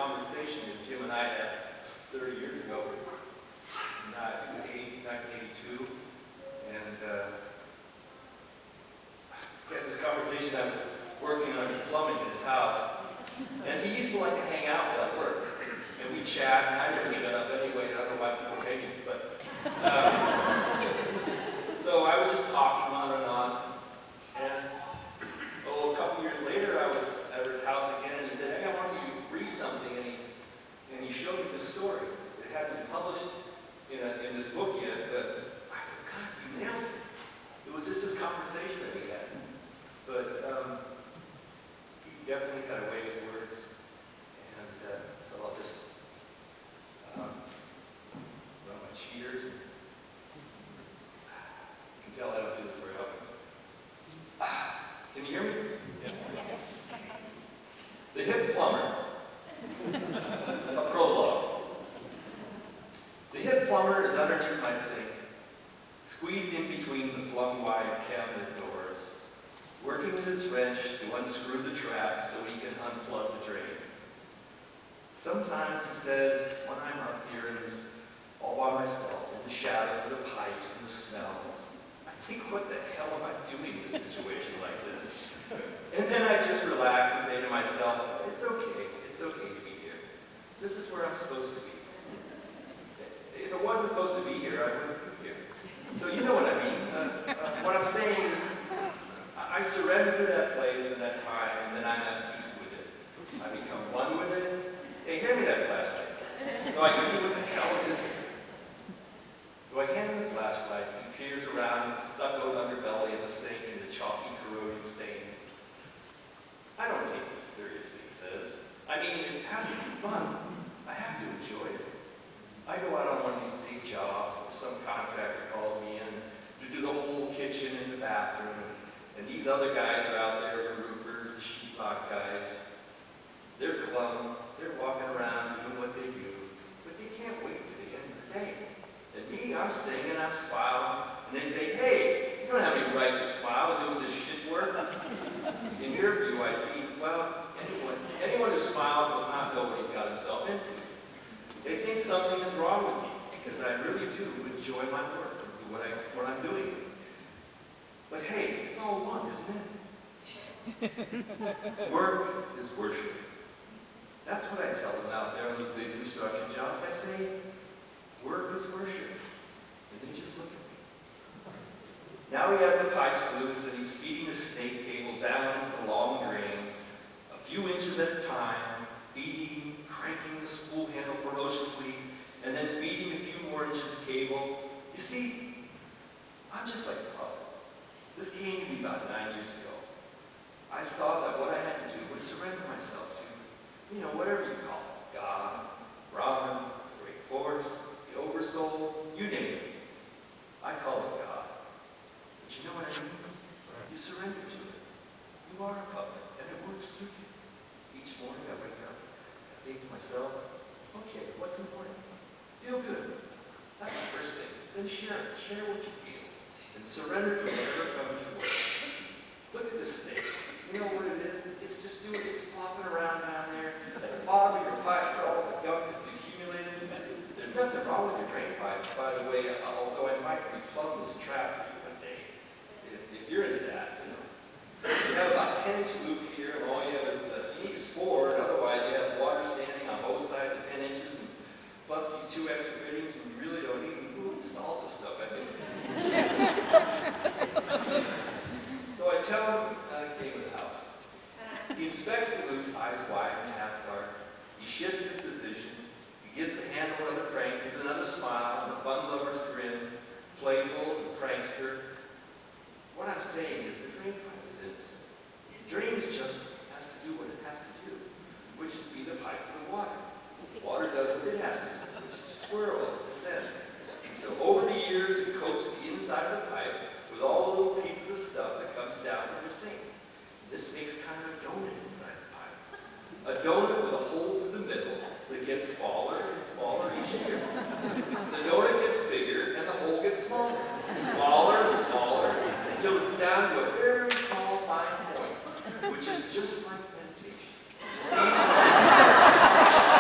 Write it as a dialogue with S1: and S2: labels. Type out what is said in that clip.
S1: conversation that Jim and I had 30 years ago, in 1982, and we had this conversation. I was working on his plumbing in his house, and he used to like to hang out while I worked, and we'd chat, and I never shut up anyway. I don't know why people hate me, but so I was just talking on and on, and a couple years later, I was at his house again, and he said, "Hey, I want you to read something," and he showed me this story. It hadn't been published in this book yet, but I thought, God, you nailed it. It was just this conversation that we had. But he definitely had a way with words, and so I'll just run my cheaters. You can tell I don't do this very often. Can you hear me? Yes. The Hip Plumber. A prologue. The Hip Plumber is underneath my sink, squeezed in between the flung-wide cabinet doors, working with his wrench to unscrew the trap so he can unplug the drain. Sometimes, he says, when I'm up here and it's all by myself, in the shadow of the pipes and the smells, I think, what the hell am I doing in a situation like this? And then I just relax and say to myself, it's okay to be here. This is where I'm supposed to be. If it wasn't supposed to be here, I wouldn't be here. So you know what I mean. What I'm saying is, I surrender to that place and that time, and then I'm at peace with it. I become one with it. Hey, hand me that flashlight, so I can see what the hell is in here. So I hand him the flashlight, and he peers around the stuccoed underbelly of the sink and the chalky corroding stains. I don't take this seriously, he says. I mean, it has to be fun. I have to enjoy it. I go out on one of these big jobs where some contractor calls me in to do the whole kitchen and the bathroom, and these other guys are out there, the roofers, the sheetrock guys. They're glum, they're walking around doing what they do, but they can't wait to the end of the day. And me, I'm singing, I'm smiling, and they say, "Hey, you don't have any right to smile and do this shit work." In your view, I see, well, anyone who smiles does not know what he's got himself into. They think something is wrong with me, because I really do enjoy my work and what I'm doing. But hey, it's all one, isn't it? Work is worship. That's what I tell them out there on these big construction jobs. I say, work is worship. And they just look at me. Now he has the pipes loose, and he's feeding the snake cable down into the long drain, a few inches at a time, feeding, cranking the spool handle ferociously, and then feeding a few more inches of cable. You see, I'm just like a puppet. This came to me about 9 years ago. I saw that what I had to do was surrender myself to, whatever you call it, God, Brahman, the great force, the oversoul, you name it. I call it God. But you know what I mean? You surrender to it. You are a puppet, and it works through you. Each morning I wake up, I think to myself, okay, what's important? Feel good. That's the first thing. Then share it. Share what you feel. And surrender to whatever comes your way. Look at this snake. You know what it is? It's just it's flopping around down there. At the bottom of your pipe where all the gunk is accumulated. There's nothing wrong with your drain pipe, by the way, although I might replumb this trap for you one day. If you're into that, You have about 10-inch loop here, and all you have is you need is 4, and otherwise you have water standing on both sides of 10 inches, and plus these 2 extra fittings, and you really don't need who installed this stuff. So I tell him I came to the house. He inspects the loop, eyes wide and half dark. He shifts his position. He gives the handle another crank, gives another smile, and the fun lover's grin, playful and prankster. What I'm saying is the drain pipe is innocent. The drain is just has to do what it has to do, which is be the pipe for the water. The water does what it has to do, which is to swirl as it descends. So over the years, it coats the inside of the pipe with all the little pieces of stuff that comes down from the sink. This makes kind of a donut inside the pipe. A donut with a hole through the middle that gets smaller and smaller each year. The donut gets bigger and the hole gets smaller. Smaller and smaller until it's down to a very small fine point, which is just like meditation. You see?